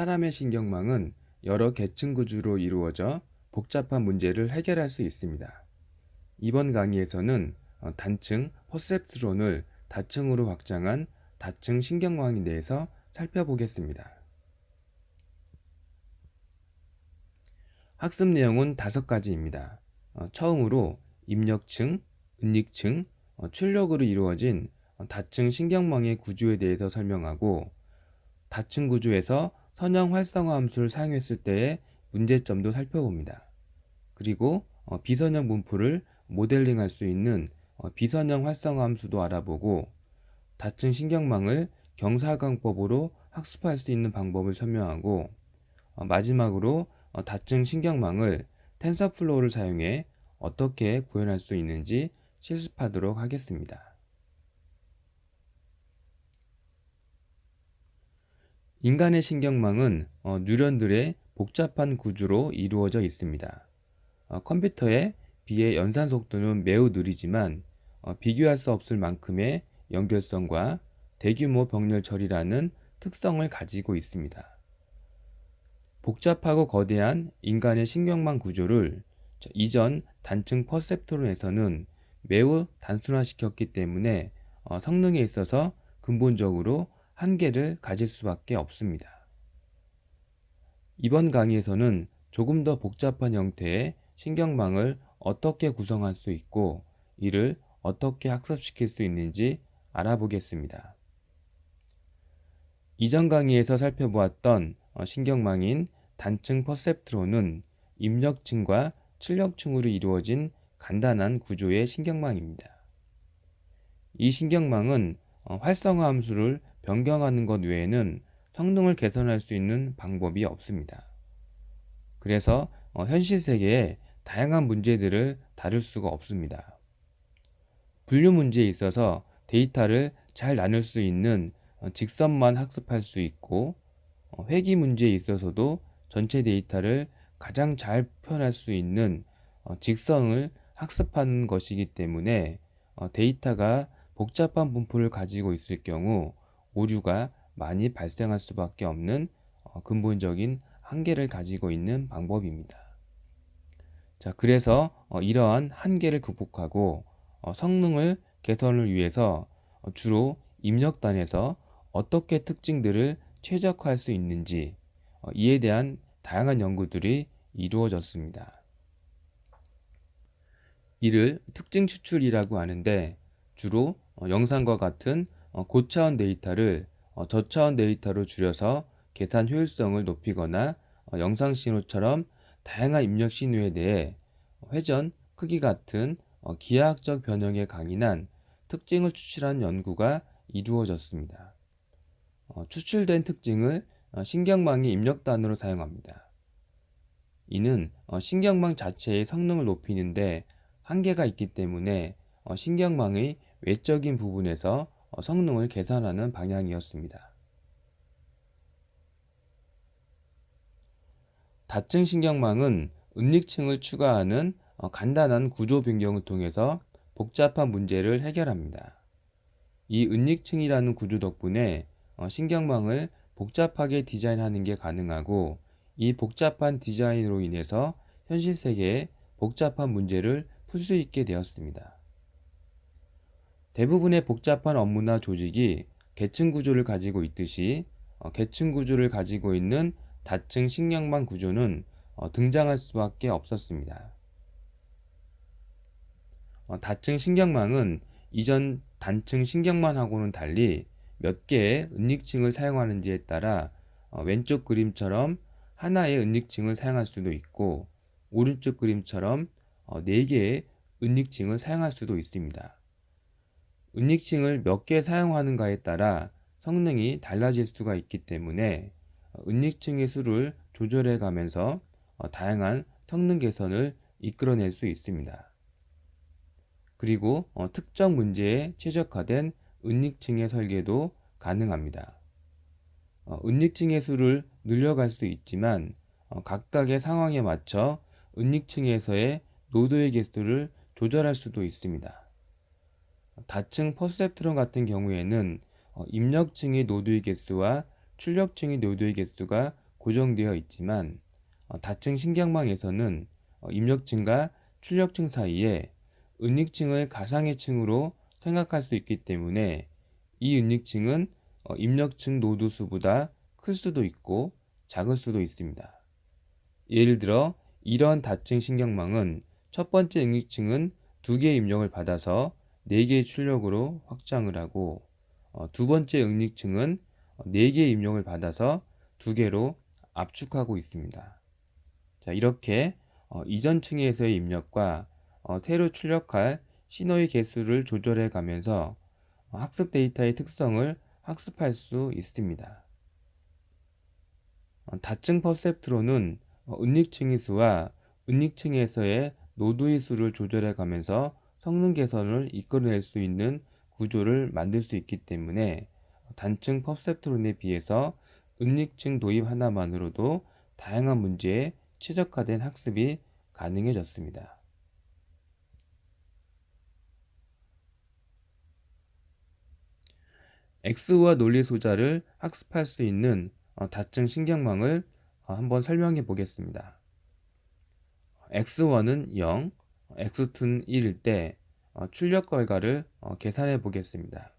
사람의 신경망은 여러 계층 구조로 이루어져 복잡한 문제를 해결할 수 있습니다. 이번 강의에서는 단층 퍼셉트론을 다층으로 확장한 다층 신경망에 대해서 살펴보겠습니다. 학습 내용은 5가지입니다. 처음으로 입력층, 은닉층, 출력으로 이루어진 다층 신경망의 구조에 대해서 설명하고, 다층 구조에서 선형 활성화 함수를 사용했을 때의 문제점도 살펴봅니다. 그리고 비선형 분포를 모델링할 수 있는 비선형 활성화 함수도 알아보고, 다층 신경망을 경사광법으로 학습할 수 있는 방법을 설명하고, 마지막으로 다층 신경망을 텐서플로우를 사용해 어떻게 구현할 수 있는지 실습하도록 하겠습니다. 인간의 신경망은 뉴런들의 복잡한 구조로 이루어져 있습니다. 컴퓨터에 비해 연산 속도는 매우 느리지만 비교할 수 없을 만큼의 연결성과 대규모 병렬 처리라는 특성을 가지고 있습니다. 복잡하고 거대한 인간의 신경망 구조를 이전 단층 퍼셉트론에서는 매우 단순화시켰기 때문에 성능에 있어서 근본적으로 한계를 가질 수밖에 없습니다. 이번 강의에서는 조금 더 복잡한 형태의 신경망을 어떻게 구성할 수 있고, 이를 어떻게 학습시킬 수 있는지 알아보겠습니다. 이전 강의에서 살펴보았던 신경망인 단층 퍼셉트론은 입력층과 출력층으로 이루어진 간단한 구조의 신경망입니다. 이 신경망은 활성화 함수를 변경하는 것 외에는 성능을 개선할 수 있는 방법이 없습니다. 그래서 현실 세계의 다양한 문제들을 다룰 수가 없습니다. 분류 문제에 있어서 데이터를 잘 나눌 수 있는 직선만 학습할 수 있고, 회귀 문제에 있어서도 전체 데이터를 가장 잘 표현할 수 있는 직선을 학습하는 것이기 때문에 데이터가 복잡한 분포를 가지고 있을 경우 오류가 많이 발생할 수밖에 없는 근본적인 한계를 가지고 있는 방법입니다. 자, 그래서 이러한 한계를 극복하고 성능을 개선을 위해서 주로 입력단에서 어떻게 특징들을 최적화할 수 있는지 이에 대한 다양한 연구들이 이루어졌습니다. 이를 특징 추출이라고 하는데, 주로 영상과 같은 고차원 데이터를 저차원 데이터로 줄여서 계산 효율성을 높이거나 영상 신호처럼 다양한 입력 신호에 대해 회전, 크기 같은 기하학적 변형에 강인한 특징을 추출한 연구가 이루어졌습니다. 추출된 특징을 신경망의 입력단으로 사용합니다. 이는 신경망 자체의 성능을 높이는데 한계가 있기 때문에 신경망의 외적인 부분에서 성능을 개선하는 방향이었습니다. 다층 신경망은 은닉층을 추가하는 간단한 구조 변경을 통해서 복잡한 문제를 해결합니다. 이 은닉층이라는 구조 덕분에 신경망을 복잡하게 디자인하는 게 가능하고, 이 복잡한 디자인으로 인해서 현실 세계의 복잡한 문제를 풀 수 있게 되었습니다. 대부분의 복잡한 업무나 조직이 계층 구조를 가지고 있듯이 계층 구조를 가지고 있는 다층 신경망 구조는 등장할 수밖에 없었습니다. 다층 신경망은 이전 단층 신경망하고는 달리 몇 개의 은닉층을 사용하는지에 따라 왼쪽 그림처럼 하나의 은닉층을 사용할 수도 있고, 오른쪽 그림처럼 4개의 은닉층을 사용할 수도 있습니다. 은닉층을 몇 개 사용하는가에 따라 성능이 달라질 수가 있기 때문에 은닉층의 수를 조절해 가면서 다양한 성능 개선을 이끌어낼 수 있습니다. 그리고 특정 문제에 최적화된 은닉층의 설계도 가능합니다. 은닉층의 수를 늘려갈 수 있지만 각각의 상황에 맞춰 은닉층에서의 노드의 개수를 조절할 수도 있습니다. 다층 퍼셉트론 같은 경우에는 입력층의 노드의 개수와 출력층의 노드의 개수가 고정되어 있지만 다층 신경망에서는 입력층과 출력층 사이에 은닉층을 가상의 층으로 생각할 수 있기 때문에 이 은닉층은 입력층 노드 수보다 클 수도 있고 작을 수도 있습니다. 예를 들어 이러한 다층 신경망은 첫 번째 은닉층은 2개의 입력을 받아서 4개의 출력으로 확장을 하고 두 번째 은닉층은 4개의 입력을 받아서 2개로 압축하고 있습니다. 자, 이렇게 이전 층에서의 입력과 새로 출력할 신호의 개수를 조절해 가면서 학습 데이터의 특성을 학습할 수 있습니다. 다층 퍼셉트론은 은닉층의 수와 은닉층에서의 노드의 수를 조절해 가면서 성능 개선을 이끌어낼 수 있는 구조를 만들 수 있기 때문에 단층 퍼셉트론에 비해서 은닉층 도입 하나만으로도 다양한 문제에 최적화된 학습이 가능해졌습니다. X와 논리 소자를 학습할 수 있는 다층 신경망을 한번 설명해 보겠습니다. X1은 0, X2는 1일 때 출력 결과를 계산해 보겠습니다.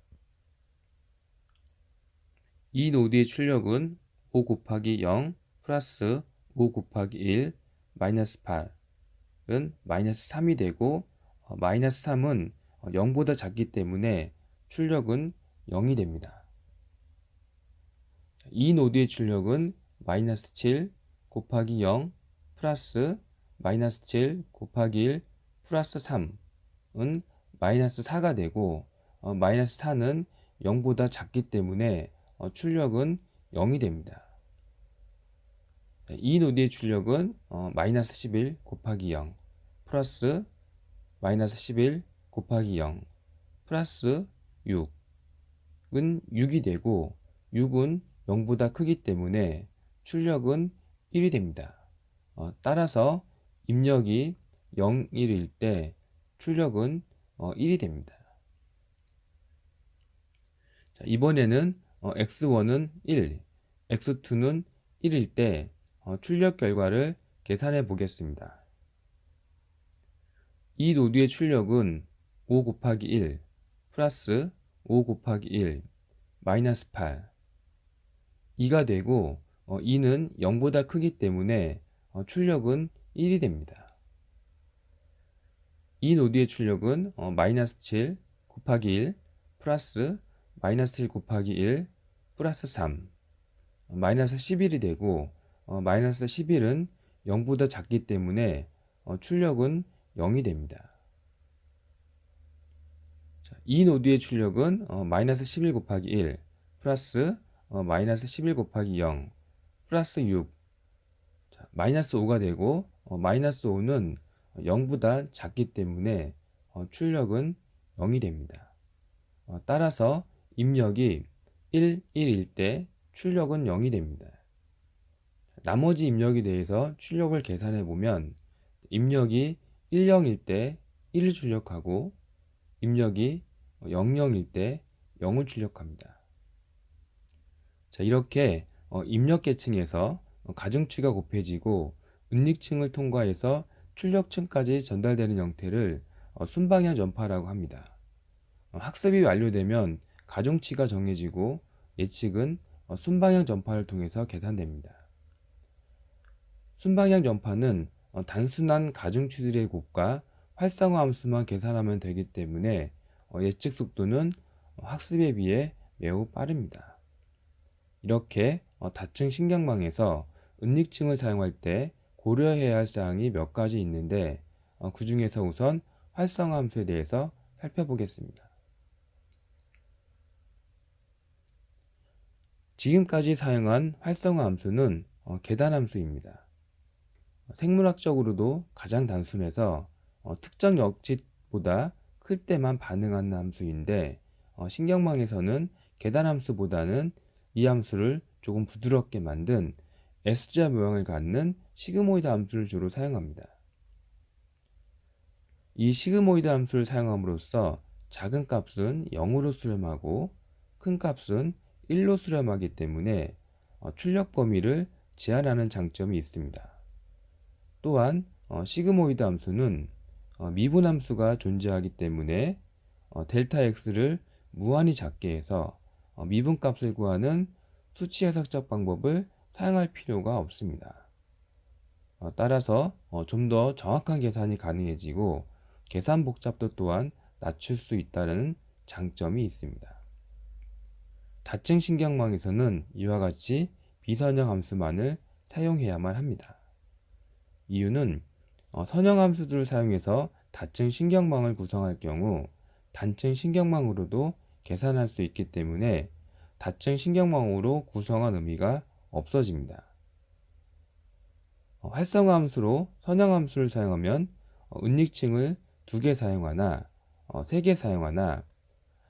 이 노드의 출력은 5 곱하기 0 플러스 5 곱하기 1 마이너스 8은 마이너스 3이 되고 마이너스 3은 0보다 작기 때문에 출력은 0이 됩니다. 이 노드의 출력은 마이너스 7 곱하기 0 플러스 마이너스 7 곱하기 1 플러스 3은 마이너스 4가 되고 마이너스 4는 0보다 작기 때문에 출력은 0이 됩니다. 이 노드의 출력은 마이너스 11 곱하기 0 플러스 마이너스 11 곱하기 0 플러스 6은 6이 되고 6은 0보다 크기 때문에 출력은 1이 됩니다. 따라서 입력이 0, 1일 때 출력은 1이 됩니다. 자, 이번에는 X1은 1, X2는 1일 때 출력 결과를 계산해 보겠습니다. 이 노드의 출력은 5 곱하기 1 플러스 5 곱하기 1 마이너스 8 2가 되고 2는 0보다 크기 때문에 출력은 1이 됩니다. 이 노드의 출력은 마이너스 7 곱하기 1 플러스 마이너스 1 곱하기 1 플러스 3 마이너스 11이 되고 마이너스 11은 0보다 작기 때문에 출력은 0이 됩니다. 자, 이 노드의 출력은 마이너스 11 곱하기 1 플러스 마이너스 11 곱하기 0 플러스 6 자, 마이너스 5가 되고 마이너스 5는 0보다 작기 때문에 출력은 0이 됩니다. 따라서 입력이 1, 1일 때 출력은 0이 됩니다. 나머지 입력에 대해서 출력을 계산해 보면 입력이 1, 0일 때 1을 출력하고 입력이 0, 0일 때 0을 출력합니다. 자, 이렇게 입력 계층에서 가중치가 곱해지고 은닉층을 통과해서 출력층까지 전달되는 형태를 순방향 전파라고 합니다. 학습이 완료되면 가중치가 정해지고 예측은 순방향 전파를 통해서 계산됩니다. 순방향 전파는 단순한 가중치들의 곱과 활성화 함수만 계산하면 되기 때문에 예측 속도는 학습에 비해 매우 빠릅니다. 이렇게 다층 신경망에서 은닉층을 사용할 때 고려해야 할 사항이 몇 가지 있는데 그 중에서 우선 활성화 함수에 대해서 살펴보겠습니다. 지금까지 사용한 활성화 함수는 계단 함수입니다. 생물학적으로도 가장 단순해서 특정 역치보다 클 때만 반응하는 함수인데 신경망에서는 계단 함수보다는 이 함수를 조금 부드럽게 만든 S자 모양을 갖는 시그모이드 함수를 주로 사용합니다. 이 시그모이드 함수를 사용함으로써 작은 값은 0으로 수렴하고 큰 값은 1로 수렴하기 때문에 출력 범위를 제한하는 장점이 있습니다. 또한 시그모이드 함수는 미분 함수가 존재하기 때문에 델타 x를 무한히 작게 해서 미분 값을 구하는 수치 해석적 방법을 사용할 필요가 없습니다. 따라서 좀 더 정확한 계산이 가능해지고 계산 복잡도 또한 낮출 수 있다는 장점이 있습니다. 다층 신경망에서는 이와 같이 비선형 함수만을 사용해야만 합니다. 이유는 선형 함수들을 사용해서 다층 신경망을 구성할 경우 단층 신경망으로도 계산할 수 있기 때문에 다층 신경망으로 구성한 의미가 없어집니다. 활성화 함수로 선형 함수를 사용하면 은닉층을 2개 사용하나 3개 사용하나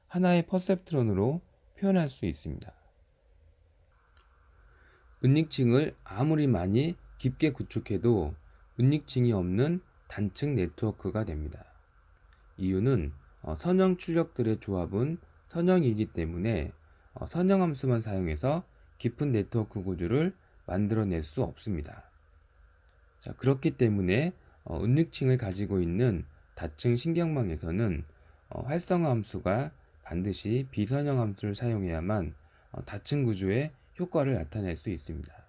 하나의 퍼셉트론으로 표현할 수 있습니다. 은닉층을 아무리 많이 깊게 구축해도 은닉층이 없는 단층 네트워크가 됩니다. 이유는 선형 출력들의 조합은 선형이기 때문에 선형 함수만 사용해서 깊은 네트워크 구조를 만들어낼 수 없습니다. 자, 그렇기 때문에 은닉층을 가지고 있는 다층 신경망에서는 활성화 함수가 반드시 비선형 함수를 사용해야만 다층 구조의 효과를 나타낼 수 있습니다.